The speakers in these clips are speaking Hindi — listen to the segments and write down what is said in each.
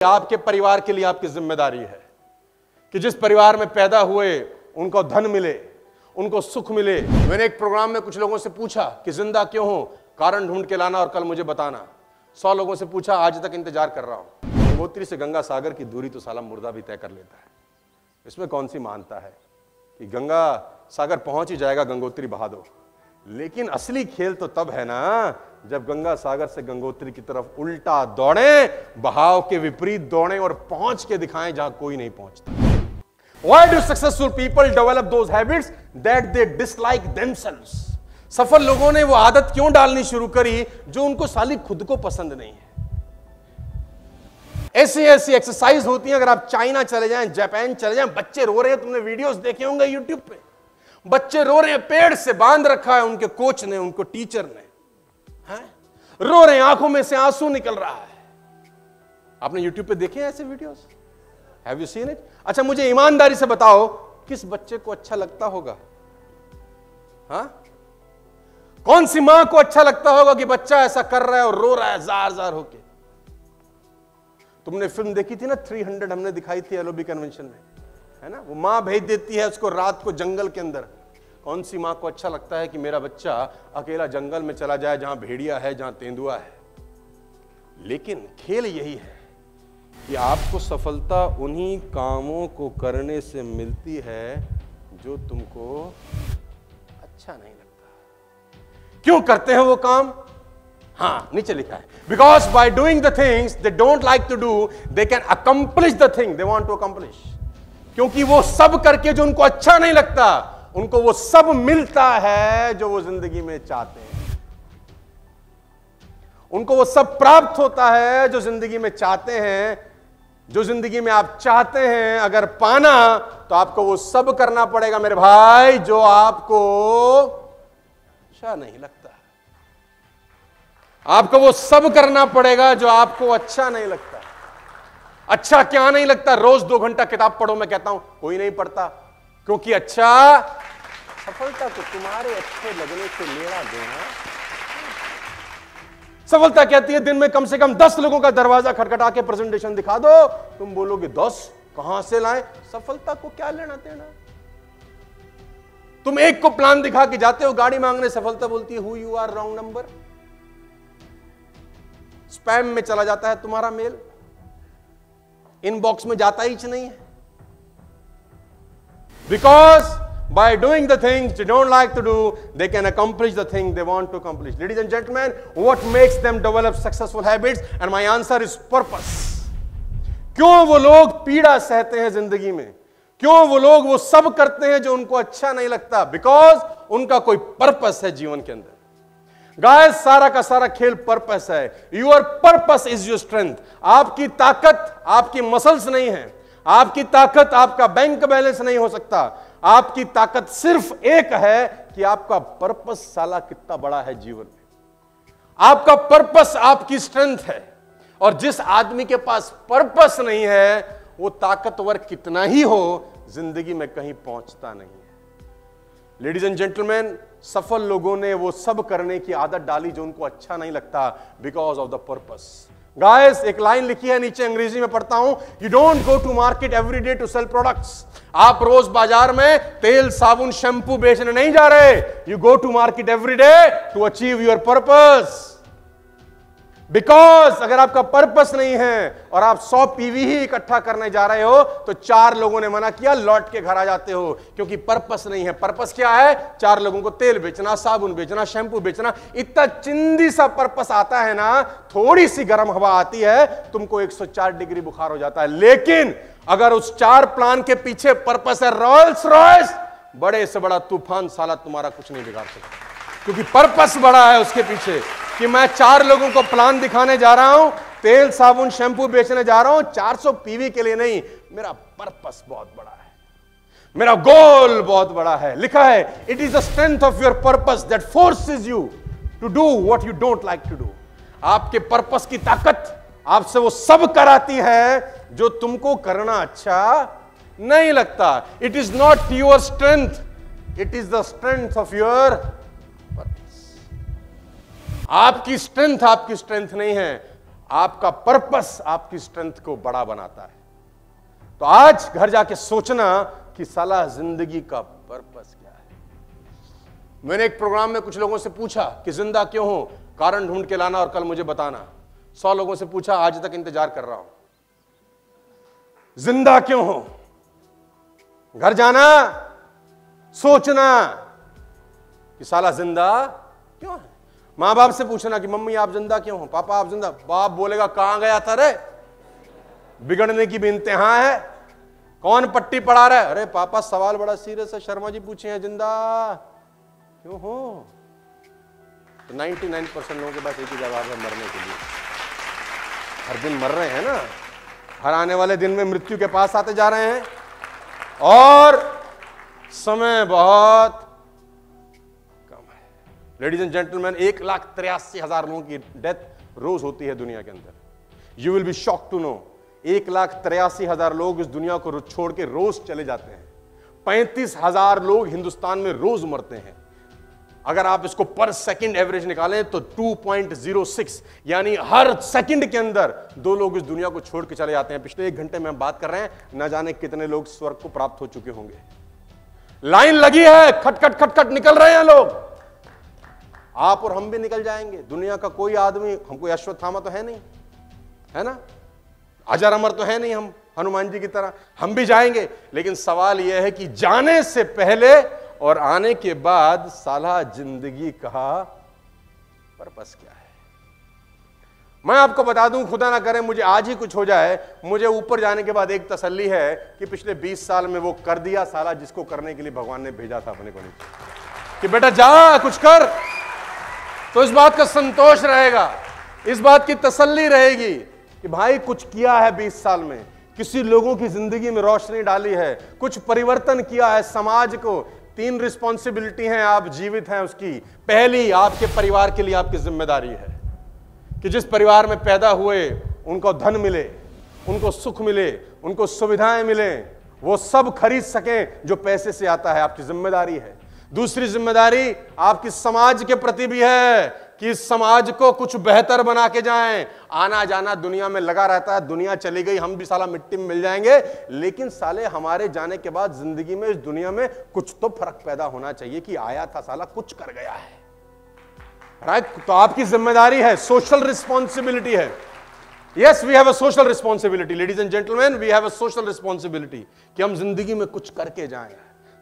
आपके परिवार के लिए आपकी जिम्मेदारी है कि जिस परिवार में पैदा हुए उनको धन मिले, उनको सुख मिले। मैंने एक प्रोग्राम में कुछ लोगों से पूछा कि जिंदा क्यों हो, कारण ढूंढ के लाना और कल मुझे बताना। 100 लोगों से पूछा, आज तक इंतजार कर रहा हूं। गंगोत्री से गंगा सागर की दूरी तो साला मुर्दा भी तय कर लेता है। इसमें कौन सी मानता है कि गंगा सागर पहुंच ही जाएगा, गंगोत्री बहा दो। लेकिन असली खेल तो तब है ना जब गंगा सागर से गंगोत्री की तरफ उल्टा दौड़े, बहाव के विपरीत दौड़े और पहुंच के दिखाएं जहां कोई नहीं पहुंचता। Why do successful people develop those habits that they dislike themselves? सफल लोगों ने वो आदत क्यों डालनी शुरू करी जो उनको साली खुद को पसंद नहीं है। ऐसी ऐसी एक्सरसाइज होती है, अगर आप चाइना चले जाएं, जापान चले जाएं, बच्चे रो रहे हैं, तुमने वीडियोस देखे होंगे यूट्यूब पे, बच्चे रो रहे हैं, पेड़ से बांध रखा है उनके कोच ने, उनको टीचर ने, रो रहे हैं, आंखों में से आंसू निकल रहा है। आपने यूट्यूब पे देखे हैं ऐसे videos? Have you seen it? अच्छा, मुझे ईमानदारी से बताओ, किस बच्चे को अच्छा लगता होगा? कौन सी मां को अच्छा लगता होगा कि बच्चा ऐसा कर रहा है और रो रहा है जार जार होके? तुमने फिल्म देखी थी ना 300, हमने दिखाई थी एलओबी कन्वेंशन में, है ना? वो मां भेज देती है उसको रात को जंगल के अंदर। कौन सी मां को अच्छा लगता है कि मेरा बच्चा अकेला जंगल में चला जाए जहां भेड़िया है, जहां तेंदुआ है? लेकिन खेल यही है कि आपको सफलता उन्हीं कामों को करने से मिलती है जो तुमको अच्छा नहीं लगता। क्यों करते हैं वो काम? नीचे लिखा है, because by doing the things they don't like to do they can accomplish the thing they want to accomplish. क्योंकि वो सब करके जो उनको अच्छा नहीं लगता, उनको वो सब मिलता है जो वो जिंदगी में चाहते हैं। उनको वो सब प्राप्त होता है जो जिंदगी में चाहते हैं। जो जिंदगी में आप चाहते हैं अगर पाना, तो आपको वो सब करना पड़ेगा मेरे भाई जो आपको अच्छा नहीं लगता। आपको वो सब करना पड़ेगा जो आपको अच्छा नहीं लगता। अच्छा क्या नहीं लगता? रोज 2 घंटा किताब पढ़ो, मैं कहता हूं कोई नहीं पढ़ता, क्योंकि अच्छा सफलता को तुम्हारे अच्छे लगने से लेना देना। सफलता कहती है दिन में कम से कम 10 लोगों का दरवाजा खटखटा के प्रेजेंटेशन दिखा दो। तुम बोलोगे 10 कहां से लाए? सफलता को क्या लेना देना? तुम एक को प्लान दिखा के जाते हो गाड़ी मांगने, सफलता बोलती है who you are, wrong number. Spam में चला जाता है तुम्हारा मेल, इनबॉक्स में जाता ही नहीं है। Because by doing the things they don't like to do, they can accomplish the thing they want to accomplish. Ladies and gentlemen, what makes them develop successful habits? And my answer is purpose. क्यों वो लोग पीड़ा सहते हैं जिंदगी में? क्यों वो लोग वो सब करते हैं जो उनको अच्छा नहीं लगता? बिकॉज उनका कोई पर्पस है जीवन के अंदर। गाइस, सारा का सारा खेल पर्पस है। Your purpose is your strength. आपकी ताकत आपकी मसल्स नहीं है, आपकी ताकत आपका बैंक बैलेंस नहीं हो सकता। आपकी ताकत सिर्फ एक है कि आपका पर्पस साला कितना बड़ा है जीवन में। आपका पर्पस आपकी स्ट्रेंथ है। और जिस आदमी के पास पर्पस नहीं है, वो ताकतवर कितना ही हो, जिंदगी में कहीं पहुंचता नहीं है। लेडीज एंड जेंटलमैन, सफल लोगों ने वो सब करने की आदत डाली जो उनको अच्छा नहीं लगता, because of the purpose. Guys, एक लाइन लिखी है नीचे, अंग्रेजी में पढ़ता हूं, you don't go to market every day to sell products. आप रोज बाजार में तेल, साबुन, शैम्पू बेचने नहीं जा रहे। You go to market every day to achieve your purpose. Because अगर आपका पर्पस नहीं है और आप 100 पीवी ही इकट्ठा करने जा रहे हो, तो 4 लोगों ने मना किया, लौट के घर आ जाते हो, क्योंकि पर्पस नहीं है। पर्पस क्या है? 4 लोगों को तेल बेचना, साबुन बेचना, शैम्पू बेचना। इतना चिंदी सा पर्पस आता है ना, थोड़ी सी गर्म हवा आती है, तुमको 104 डिग्री बुखार हो जाता है। लेकिन अगर उस 4 प्लान के पीछे पर्पस है रोल्स रॉयस, बड़े से बड़ा तूफान साला तुम्हारा कुछ नहीं बिगाड़ सकता, क्योंकि पर्पस बड़ा है उसके पीछे कि मैं 4 लोगों को प्लान दिखाने जा रहा हूं, तेल, साबुन, शैम्पू बेचने जा रहा हूं, 400 पीवी के लिए नहीं। मेरा पर्पस बहुत बड़ा है, मेरा गोल बहुत बड़ा है। लिखा है, it is the strength of your purpose that forces you to do what you don't like to do. आपके पर्पस की ताकत आपसे वो सब कराती है जो तुमको करना अच्छा नहीं लगता। It is not your strength, it is the strength of your purpose. आपकी स्ट्रेंथ नहीं है, आपका पर्पस आपकी स्ट्रेंथ को बड़ा बनाता है। तो आज घर जाके सोचना कि साला जिंदगी का पर्पस क्या है। मैंने एक प्रोग्राम में कुछ लोगों से पूछा कि जिंदा क्यों हो, कारण ढूंढ के लाना और कल मुझे बताना। 100 लोगों से पूछा, आज तक इंतजार कर रहा हूं। जिंदा क्यों हो, घर जाना, सोचना कि साला जिंदा क्यों है। मां बाप से पूछना कि मम्मी आप जिंदा क्यों हो, पापा आप जिंदा। बाप बोलेगा कहां गया था रे, बिगड़ने की भी इंतहा है, कौन पट्टी पढ़ा रहा है। अरे पापा सवाल बड़ा सीरियस है, शर्मा जी पूछे हैं जिंदा क्यों हो। तो 99% लोगों के पास एक ही जवाब है, मरने के लिए। हर दिन मर रहे हैं ना, हर आने वाले दिन में मृत्यु के पास आते जा रहे हैं और समय बहुत कम है। लेडीज एंड जेंटलमैन, 1,83,000 लोगों की डेथ रोज होती है दुनिया के अंदर। You will be shock to know 1,83,000 लोग इस दुनिया को छोड़ के रोज चले जाते हैं। 35,000 लोग हिंदुस्तान में रोज मरते हैं। अगर आप इसको पर सेकंड एवरेज निकालें तो 2.06, यानी हर सेकंड के अंदर 2 लोग इस दुनिया को छोड़ के चले जाते हैं। पिछले 1 घंटे में हम बात कर रहे हैं, न जाने कितने लोग स्वर्ग को प्राप्त हो चुके होंगे। लाइन लगी है, खटखट खटखट निकल रहे हैं लोग। आप और हम भी निकल जाएंगे। दुनिया का कोई आदमी, हम कोई अश्वत्थामा तो है नहीं, है ना, अजर अमर तो है नहीं हम हनुमान जी की तरह, हम भी जाएंगे। लेकिन सवाल यह है कि जाने से पहले और आने के बाद साला जिंदगी का पर्पस क्या है। मैं आपको बता दूं, खुदा ना करे मुझे आज ही कुछ हो जाए, मुझे ऊपर जाने के बाद एक तसल्ली है कि पिछले 20 साल में वो कर दिया साला जिसको करने के लिए भगवान ने भेजा था अपने को नीचे, कि बेटा जा कुछ कर। तो इस बात का संतोष रहेगा, इस बात की तसल्ली रहेगी कि भाई कुछ किया है 20 साल में, किसी लोगों की जिंदगी में रोशनी डाली है, कुछ परिवर्तन किया है समाज को। 3 रिस्पॉन्सिबिलिटी हैं, आप जीवित हैं उसकी। पहली, आपके परिवार के लिए आपकी जिम्मेदारी है कि जिस परिवार में पैदा हुए उनको धन मिले, उनको सुख मिले, उनको सुविधाएं मिले, वो सब खरीद सकें जो पैसे से आता है, आपकी जिम्मेदारी है। दूसरी जिम्मेदारी आपकी समाज के प्रति भी है कि इस समाज को कुछ बेहतर बना के जाएं। आना जाना दुनिया में लगा रहता है, दुनिया चली गई, हम भी साला मिट्टी में मिल जाएंगे, लेकिन साले हमारे जाने के बाद जिंदगी में, इस दुनिया में कुछ तो फर्क पैदा होना चाहिए कि आया था साला कुछ कर गया है, राइट। तो आपकी जिम्मेदारी है, सोशल रिस्पॉन्सिबिलिटी है। Yes, we have a social responsibility, ladies and gentleman, we have a social responsibility कि हम जिंदगी में कुछ करके जाएं।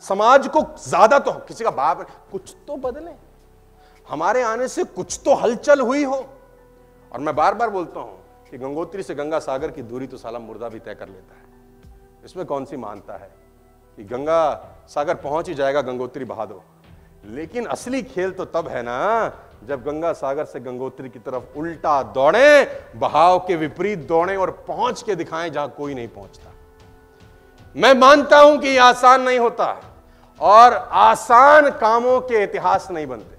समाज को ज्यादा तो, किसी का बाप कुछ तो बदले, हमारे आने से कुछ तो हलचल हुई हो। और मैं बार बार बोलता हूं कि गंगोत्री से गंगा सागर की दूरी तो साला मुर्दा भी तय कर लेता है। इसमें कौन सी मानता है कि गंगा सागर पहुंच ही जाएगा, गंगोत्री बहा दो। लेकिन असली खेल तो तब है ना जब गंगा सागर से गंगोत्री की तरफ उल्टा दौड़े, बहाव के विपरीत दौड़े और पहुंच के दिखाएं जहां कोई नहीं पहुंचता। मैं मानता हूं कि यह आसान नहीं होता और आसान कामों के इतिहास नहीं बनते।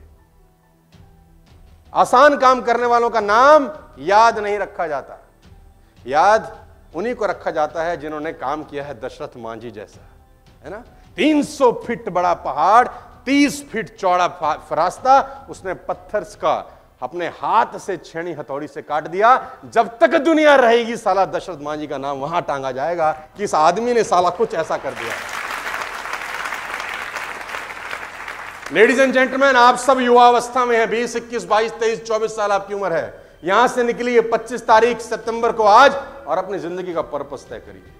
आसान काम करने वालों का नाम याद नहीं रखा जाता, याद उन्हीं को रखा जाता है जिन्होंने काम किया है दशरथ मांझी जैसा, है ना। 300 फीट बड़ा पहाड़, 30 फीट चौड़ा रास्ता, उसने पत्थर का अपने हाथ से छेनी हथौड़ी से काट दिया। जब तक दुनिया रहेगी साला दशरथ मांझी का नाम वहां टांगा जाएगा कि इस आदमी ने साला कुछ ऐसा कर दिया। लेडीज एंड जेंटलमैन, आप सब युवावस्था में हैं, 20, 21, 22, 23, 24 साल आपकी उम्र है। यहां से निकलिए 25 तारीख सितंबर को आज और अपनी जिंदगी का पर्पस तय करिए।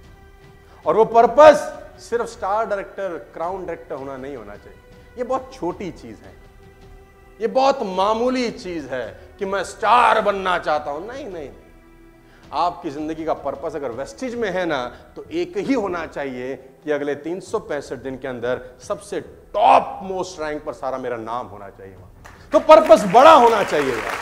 और वो पर्पस सिर्फ स्टार डायरेक्टर, क्राउन डायरेक्टर होना नहीं होना चाहिए। ये बहुत छोटी चीज है, ये बहुत मामूली चीज है कि मैं स्टार बनना चाहता हूं। नहीं नहीं, आपकी जिंदगी का पर्पस अगर वेस्टिज में है ना, तो एक ही होना चाहिए कि अगले 365 दिन के अंदर सबसे टॉप मोस्ट रैंक पर सारा मेरा नाम होना चाहिए। तो पर्पस बड़ा होना चाहिए यार।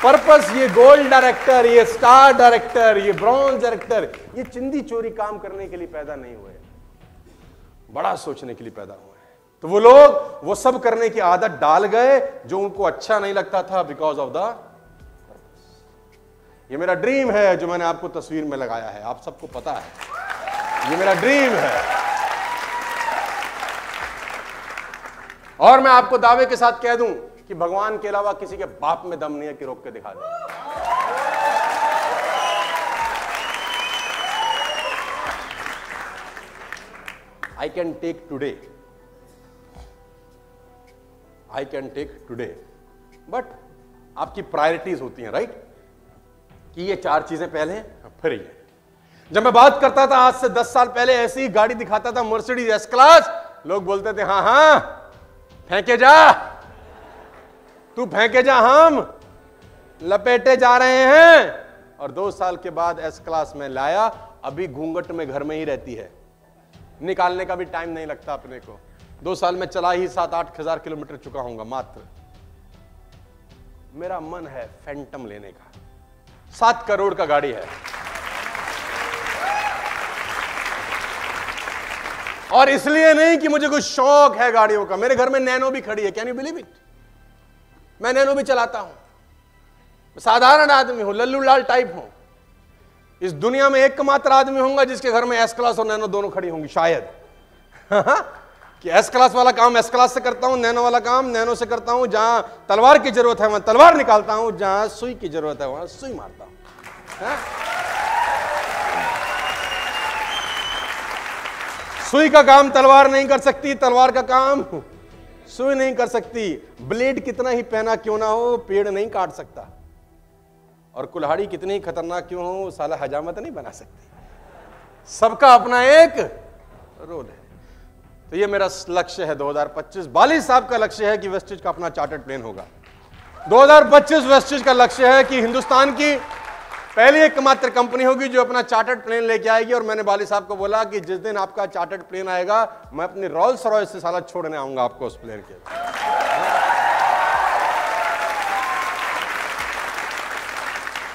पर्पस, ये गोल्ड डायरेक्टर, ये स्टार डायरेक्टर, ये ब्रॉन्ज डायरेक्टर, ये चिंदी चोरी काम करने के लिए पैदा नहीं हुए, बड़ा सोचने के लिए पैदा हुए। तो वो लोग वो सब करने की आदत डाल गए जो उनको अच्छा नहीं लगता था, बिकॉज ऑफ द पर्पस। ये मेरा ड्रीम है जो मैंने आपको तस्वीर में लगाया है, आप सबको पता है ये मेरा ड्रीम है। और मैं आपको दावे के साथ कह दूं कि भगवान के अलावा किसी के बाप में दम नहीं है कि रोक के दिखा दे। I can take today. I can take today. But आपकी प्रायोरिटीज होती हैं, राइट? कि ये 4 चीजें पहले हैं, फिर ये। जब मैं बात करता था आज से 10 साल पहले, ऐसी ही गाड़ी दिखाता था, मर्सिडीज एस क्लास, लोग बोलते थे हाँ हाँ फेंके जा, तू फेंके जा, हम लपेटे जा रहे हैं। और 2 साल के बाद एस क्लास में लाया, अभी घूंघट में घर में ही रहती है, निकालने का भी टाइम नहीं लगता अपने को। 2 साल में चला ही 7-8 हजार किलोमीटर चुका हूंगा मात्र। मेरा मन है फैंटम लेने का, 7 करोड़ का गाड़ी है, और इसलिए नहीं कि मुझे कुछ शौक है गाड़ियों का। मेरे घर में नैनो भी खड़ी है, कैन यू बिलीव इट? मैं नैनो भी चलाता हूं, साधारण आदमी हूं, लल्लू लाल टाइप हूं। इस दुनिया में एकमात्र आदमी होऊंगा जिसके घर में एस क्लास और नैनो दोनों खड़ी होंगी शायद। कि एस क्लास वाला काम एस क्लास से करता हूं, नैनो वाला काम नैनो से करता हूं। जहां तलवार की जरूरत है वहां तलवार निकालता हूं, जहां सुई की जरूरत है वहां सुई मारता हूं। सुई का काम तलवार नहीं कर सकती, तलवार का काम सुई नहीं कर सकती। ब्लेड कितना ही पहना क्यों ना हो, पेड़ नहीं काट सकता। और कुल्हाड़ी कितनी ही खतरनाक क्यों हो, साला हजामत नहीं बना सकती। सबका अपना एक रोल है। तो ये मेरा लक्ष्य है 2025। बाली साहब का लक्ष्य है कि वेस्टेज का अपना चार्टर्ड प्लेन होगा। 2025 वेस्टेज का लक्ष्य है कि हिंदुस्तान की पहली एकमात्र कंपनी होगी जो अपना चार्टर्ड प्लेन लेके आएगी। और मैंने बाली साहब को बोला कि जिस दिन आपका चार्टर्ड प्लेन आएगा, मैं अपनी रोल्स रॉयस से साला छोड़ने आऊंगा आपको उस प्लेन के।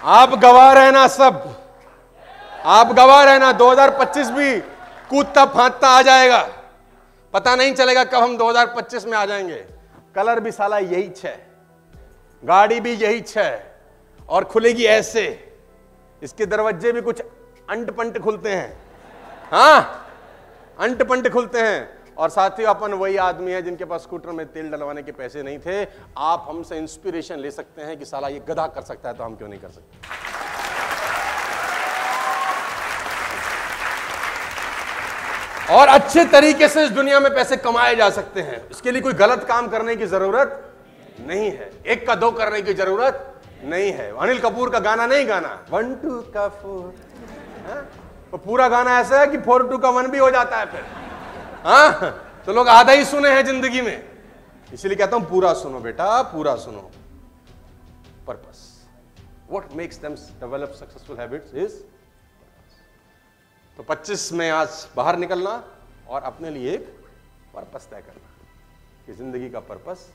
आप गवाह रहना, सब आप गवाह रहना। 2025 भी कूदता फांदता आ जाएगा, पता नहीं चलेगा कब हम 2025 में आ जाएंगे। कलर भी साला यही 6, गाड़ी भी यही 6, और खुलेगी ऐसे। इसके दरवाजे भी कुछ अंट पंट खुलते हैं, हाँ अंट पंट खुलते हैं। और साथियों, अपन वही आदमी है जिनके पास स्कूटर में तेल डलवाने के पैसे नहीं थे। आप हमसे इंस्पिरेशन ले सकते हैं कि साला ये गधा कर सकता है तो हम क्यों नहीं कर सकते। और अच्छे तरीके से इस दुनिया में पैसे कमाए जा सकते हैं। इसके लिए कोई गलत काम करने की जरूरत नहीं है, 1 का 2 करने की जरूरत नहीं है। अनिल कपूर का गाना नहीं गाना 1 2 का 4, तो पूरा गाना ऐसा है कि 4 2 का 1 भी हो जाता है फिर। हाँ, तो लोग आधा ही सुने हैं जिंदगी में, इसीलिए कहता हूं पूरा सुनो बेटा, पूरा सुनो। Purpose, what makes them develop successful habits is. तो 25 में आज बाहर निकलना और अपने लिए एक पर्पस तय करना कि जिंदगी का पर्पस